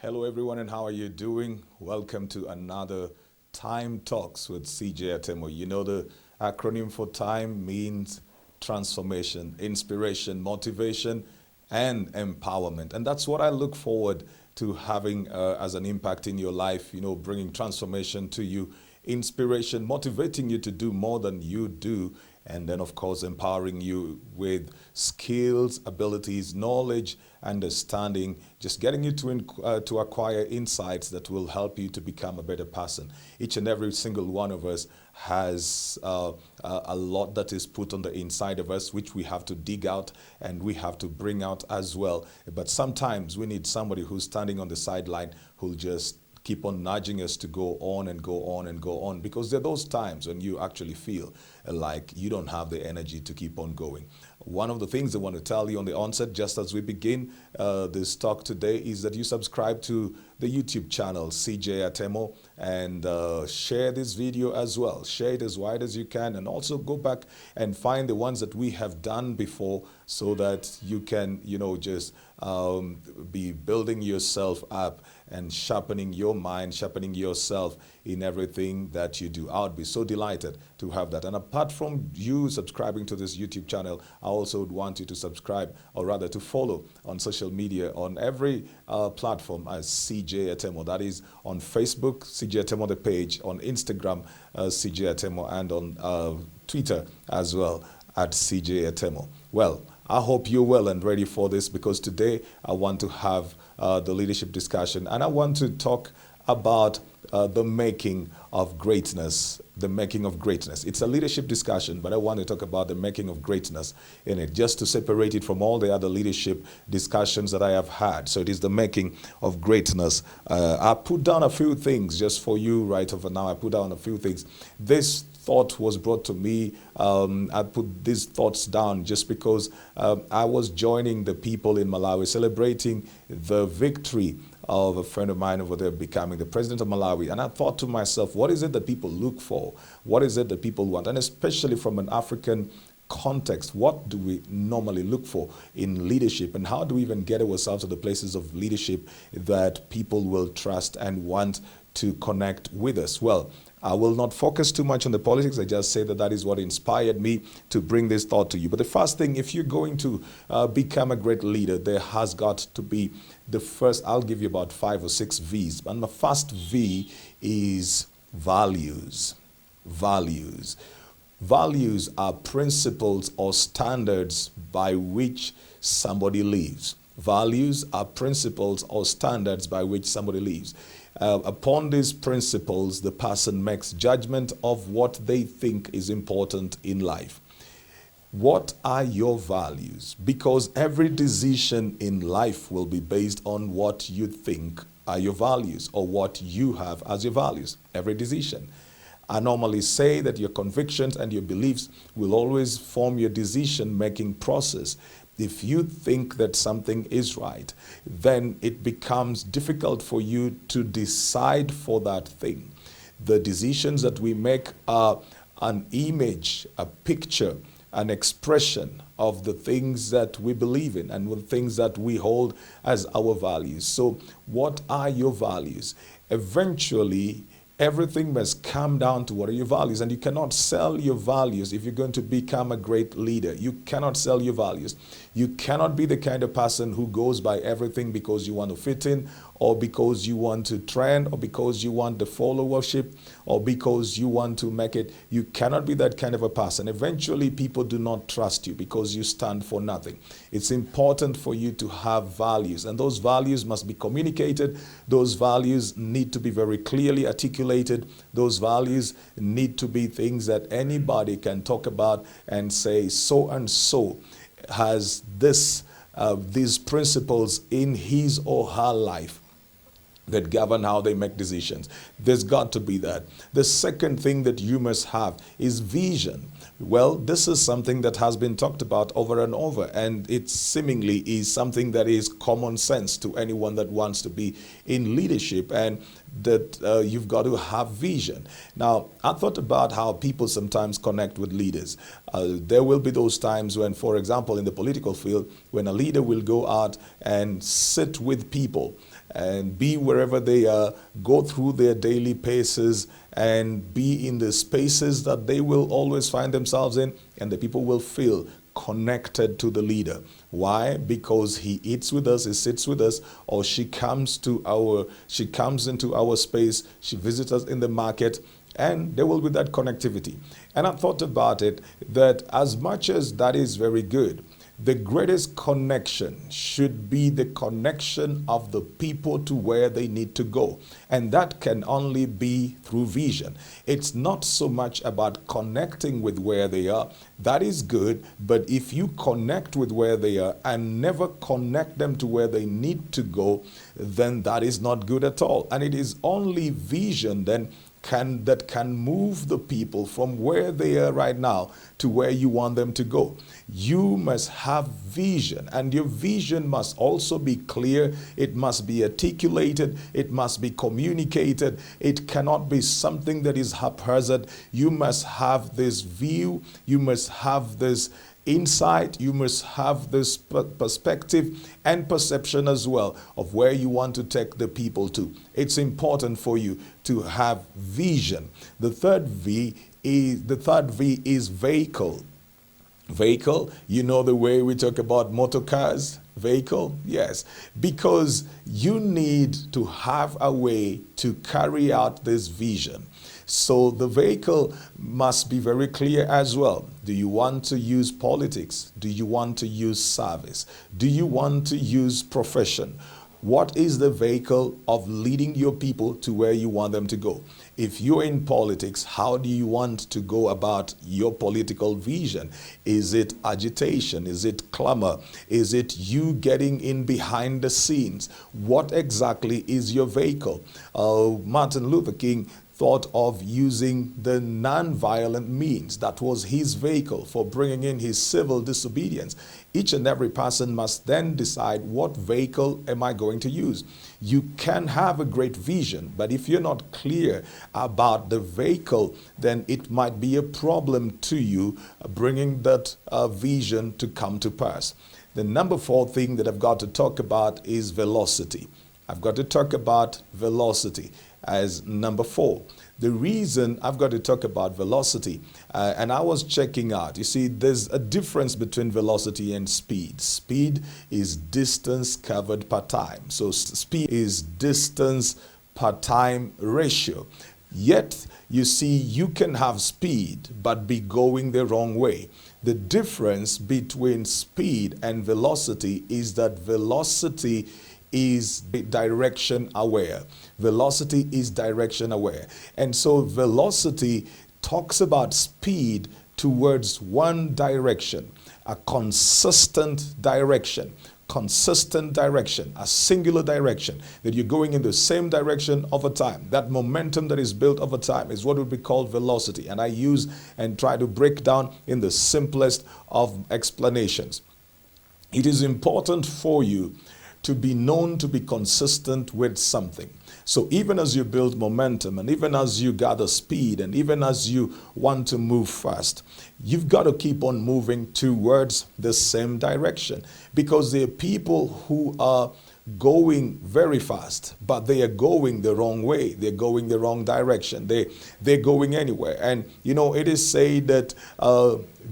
Hello, everyone, and how are you doing? Welcome to another Time Talks with CJ Atemo. You know, the acronym for time means transformation, inspiration, motivation, and empowerment. And that's what I look forward to having as an impact in your life, bringing transformation to you, inspiration, motivating you to do more than you do, and then, of course, empowering you with skills, abilities, knowledge, understanding, just getting you to acquire insights that will help you to become a better person. Each and every single one of us has a lot that is put on the inside of us, which we have to dig out and we have to bring out as well. But sometimes we need somebody who's standing on the sideline who'll just keep on nudging us to go on and go on and go on, because there are those times when you actually feel like you don't have the energy to keep on going. One of the things I want to tell you on the onset, just as we begin this talk today, is that you subscribe to the YouTube channel CJ Atemo and share this video as well. Share it as wide as you can, and also go back and find the ones that we have done before, so that you can, just be building yourself up and sharpening your mind, sharpening yourself in everything that you do. I would be so delighted to have that. And apart from you subscribing to this YouTube channel, I also would want you to subscribe, or rather to follow on social media on every platform as CJ Atemo. That is on Facebook, CJ Atemo the page, on Instagram, CJ Atemo, and on Twitter as well at CJ Atemo. Well, I hope you're well and ready for this, because today I want to have the leadership discussion, and I want to talk about the making of greatness. The making of greatness. It's a leadership discussion, but I want to talk about the making of greatness in it, just to separate it from all the other leadership discussions that I have had. So it is the making of greatness. I put down a few things just for you right over now. I put down a few things. This thought was brought to me. I put these thoughts down just because I was joining the people in Malawi celebrating the victory of a friend of mine over there becoming the president of Malawi. And I thought to myself, what is it that people look for? What is it that people want? And especially from an African context, what do we normally look for in leadership? And how do we even get ourselves to the places of leadership that people will trust and want to connect with us? Well, I will not focus too much on the politics. I just say that that is what inspired me to bring this thought to you. But the first thing, if you're going to become a great leader, there has got to be the first, I'll give you about 5 or 6 V's. And the first V is values. Values. Values are principles or standards by which somebody lives. Values are principles or standards by which somebody lives. Upon these principles, the person makes judgment of what they think is important in life. What are your values? Because every decision in life will be based on what you think are your values, or what you have as your values. Every decision. I normally say that your convictions and your beliefs will always form your decision-making process. If you think that something is right, then it becomes difficult for you to decide for that thing. The decisions that we make are an image, a picture, an expression of the things that we believe in and the things that we hold as our values. So what are your values? Eventually, everything must come down to what are your values. And you cannot sell your values if you're going to become a great leader. You cannot sell your values. You cannot be the kind of person who goes by everything because you want to fit in, or because you want to trend, or because you want the followership, or because you want to make it. You cannot be that kind of a person. Eventually, people do not trust you because you stand for nothing. It's important for you to have values, and those values must be communicated. Those values need to be very clearly articulated. Those values need to be things that anybody can talk about and say, so and so has these principles in his or her life that govern how they make decisions. There's got to be that. The second thing that you must have is vision. Well, this is something that has been talked about over and over, and it seemingly is something that is common sense to anyone that wants to be in leadership, and that you've got to have vision. Now, I thought about how people sometimes connect with leaders. There will be those times when, for example, in the political field, when a leader will go out and sit with people and be wherever they are, go through their daily paces, and be in the spaces that they will always find themselves in, and the people will feel connected to the leader. Why? Because he eats with us, he sits with us, or she comes into our space, she visits us in the market, and there will be that connectivity. And I thought about it that as much as that is very good, the greatest connection should be the connection of the people to where they need to go. And that can only be through vision. It's not so much about connecting with where they are. That is good, but if you connect with where they are and never connect them to where they need to go, then that is not good at all. And it is only vision then that can move the people from where they are right now to where you want them to go. You must have vision, and your vision must also be clear. It must be articulated. It must be communicated. It cannot be something that is haphazard. You must have this view. You must have this insight. You must have this perspective and perception as well of where you want to take the people to. It's important for you to have vision. The third V is vehicle. Vehicle, you know the way we talk about motor cars, vehicle, yes, because you need to have a way to carry out this vision. So the vehicle must be very clear as well. Do you want to use politics? Do you want to use service? Do you want to use profession? What is the vehicle of leading your people to where you want them to go? If you're in politics, how do you want to go about your political vision? Is it agitation? Is it clamor? Is it you getting in behind the scenes? What exactly is your vehicle? Martin Luther King thought of using the non-violent means. That was his vehicle for bringing in his civil disobedience. Each and every person must then decide, what vehicle am I going to use? You can have a great vision, but if you're not clear about the vehicle, then it might be a problem to you bringing that vision to come to pass. The number 4 thing that I've got to talk about is velocity. I've got to talk about velocity as number 4. The reason I've got to talk about velocity, and I was checking out, you see, there's a difference between velocity and speed. Speed is distance covered per time. So speed is distance per time ratio. Yet, you see, you can have speed but be going the wrong way. The difference between speed and velocity is that velocity is direction aware. Velocity is direction aware. And so velocity talks about speed towards one direction, a consistent direction, a singular direction, that you're going in the same direction over time. That momentum that is built over time is what would be called velocity. And I use and try to break down in the simplest of explanations. It is important for you to be known to be consistent with something. So even as you build momentum, and even as you gather speed, and even as you want to move fast, you've got to keep on moving towards the same direction, because there are people who are going very fast, but they are going the wrong way. They're going the wrong direction. They're going anywhere. And you know, it is said that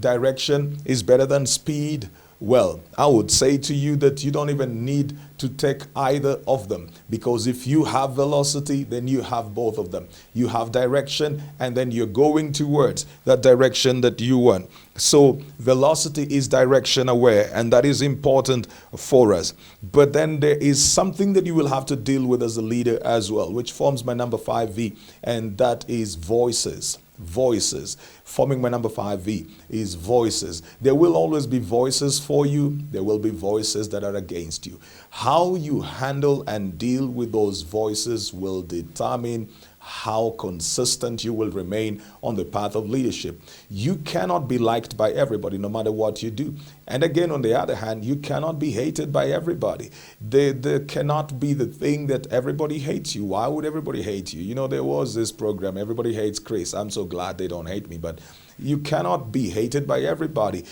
direction is better than speed. Well, I would say to you that you don't even need to take either of them, because if you have velocity, then you have both of them. You have direction, and then you're going towards that direction that you want. So velocity is direction aware, and that is important for us. But then there is something that you will have to deal with as a leader as well, which forms my number 5V, and that is voices. Voices. Forming my number 5V is voices. There will always be voices for you. There will be voices that are against you. How you handle and deal with those voices will determine how consistent you will remain on the path of leadership. You cannot be liked by everybody, no matter what you do. And again, on the other hand, you cannot be hated by everybody. There cannot be the thing that everybody hates you. Why would everybody hate you? You know, there was this program, Everybody Hates Chris. I'm so glad they don't hate me, but you cannot be hated by everybody.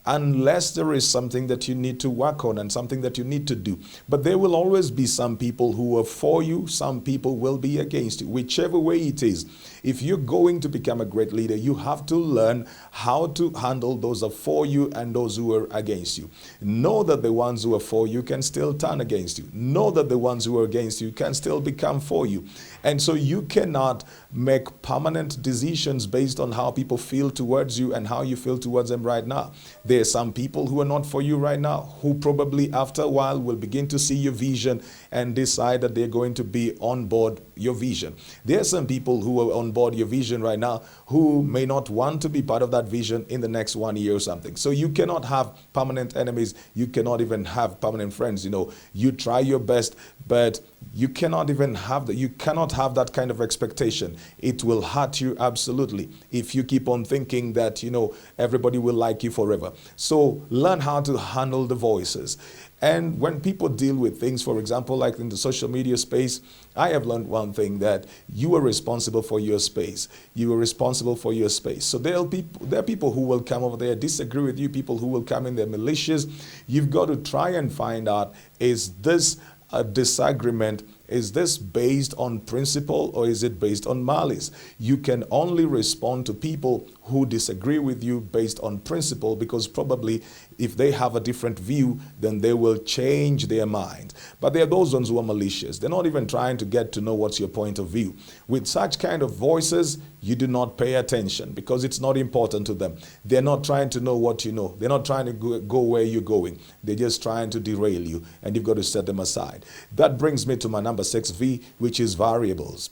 unless there is something that you need to work on and something that you need to do. But there will always be some people who are for you, some people will be against you, whichever way it is. If you're going to become a great leader, you have to learn how to handle those who are for you and those who are against you. Know that the ones who are for you can still turn against you. Know that the ones who are against you can still become for you. And so you cannot make permanent decisions based on how people feel towards you and how you feel towards them right now. There are some people who are not for you right now, who probably after a while will begin to see your vision and decide that they're going to be on board your vision. There are some people who are on board your vision right now who may not want to be part of that vision in the next 1 year or something. So you cannot have permanent enemies. You cannot even have permanent friends. You know, you try your best, but you cannot even have that. You cannot have that kind of expectation. It will hurt you absolutely if you keep on thinking that, you know, everybody will like you forever. So learn how to handle the voices. And when people deal with things, for example, like in the social media space, I have learned one thing, that you are responsible for your space. You are responsible for your space. So there are people who will come over there, disagree with you, people who will come in, they're malicious. You've got to try and find out, is this a disagreement? Is this based on principle or is it based on malice? You can only respond to people who disagree with you based on principle, because probably if they have a different view, then they will change their mind. But there are those ones who are malicious. They're not even trying to get to know what's your point of view. With such kind of voices, you do not pay attention because it's not important to them. They're not trying to know what you know. They're not trying to go where you're going. They're just trying to derail you, and you've got to set them aside. That brings me to my number 6V, which is variables.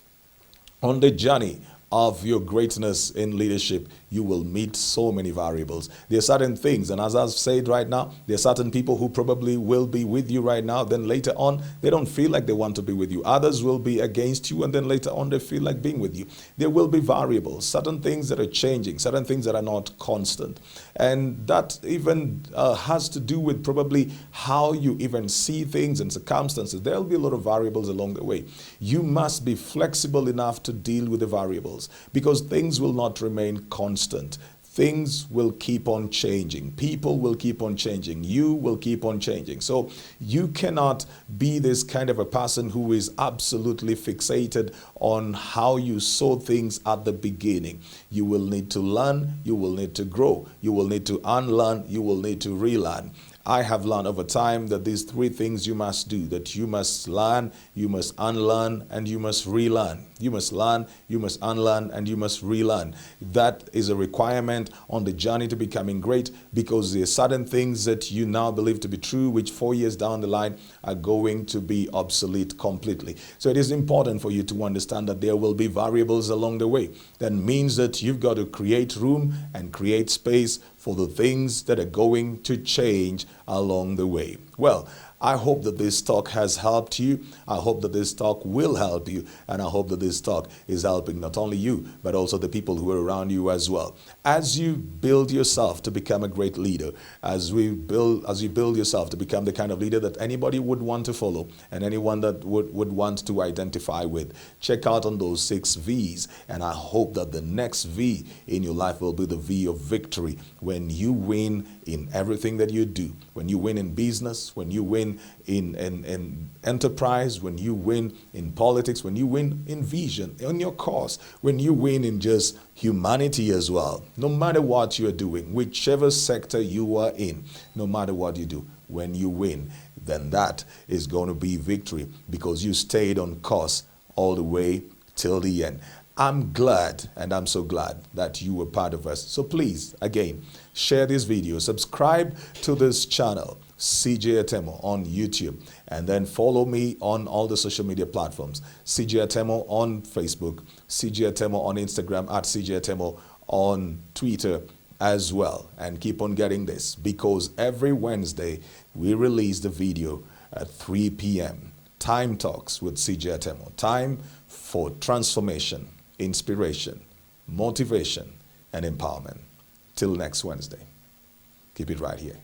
On the journey of your greatness in leadership, you will meet so many variables. There are certain things, and as I've said right now, there are certain people who probably will be with you right now, then later on, they don't feel like they want to be with you. Others will be against you, and then later on, they feel like being with you. There will be variables, certain things that are changing, certain things that are not constant. And that even has to do with probably how you even see things and circumstances. There'll be a lot of variables along the way. You must be flexible enough to deal with the variables, because things will not remain constant. Things will keep on changing. People will keep on changing. You will keep on changing. So you cannot be this kind of a person who is absolutely fixated on how you saw things at the beginning. You will need to learn. You will need to grow. You will need to unlearn. You will need to relearn. I have learned over time that these three things you must do, that you must learn, you must unlearn, and you must relearn. You must learn, you must unlearn, and you must relearn. That is a requirement on the journey to becoming great, because there are certain things that you now believe to be true, which 4 years down the line are going to be obsolete completely. So it is important for you to understand that there will be variables along the way. That means that you've got to create room and create space for the things that are going to change along the way. Well, I hope that this talk has helped you. I hope that this talk will help you. And I hope that this talk is helping not only you, but also the people who are around you as well. As you build yourself to become a great leader, as you build yourself to become the kind of leader that anybody would want to follow and anyone that would want to identify with, check out on those 6 V's. And I hope that the next V in your life will be the V of victory, when you win in everything that you do. When you win in business, when you win in enterprise, when you win in politics, when you win in vision, on your cause, when you win in just humanity as well. No matter what you are doing, whichever sector you are in, no matter what you do, when you win, then that is going to be victory, because you stayed on course all the way till the end. I'm glad, and I'm so glad that you were part of us. So please, again, share this video, subscribe to this channel, CJ Atemo on YouTube, and then follow me on all the social media platforms. CJ Atemo on Facebook, CJ Atemo on Instagram, at CJ Atemo on Twitter as well. And keep on getting this, because every Wednesday we release the video at 3 p.m. Time Talks with CJ Atemo. Time for transformation, inspiration, motivation, and empowerment. Till next Wednesday. Keep it right here.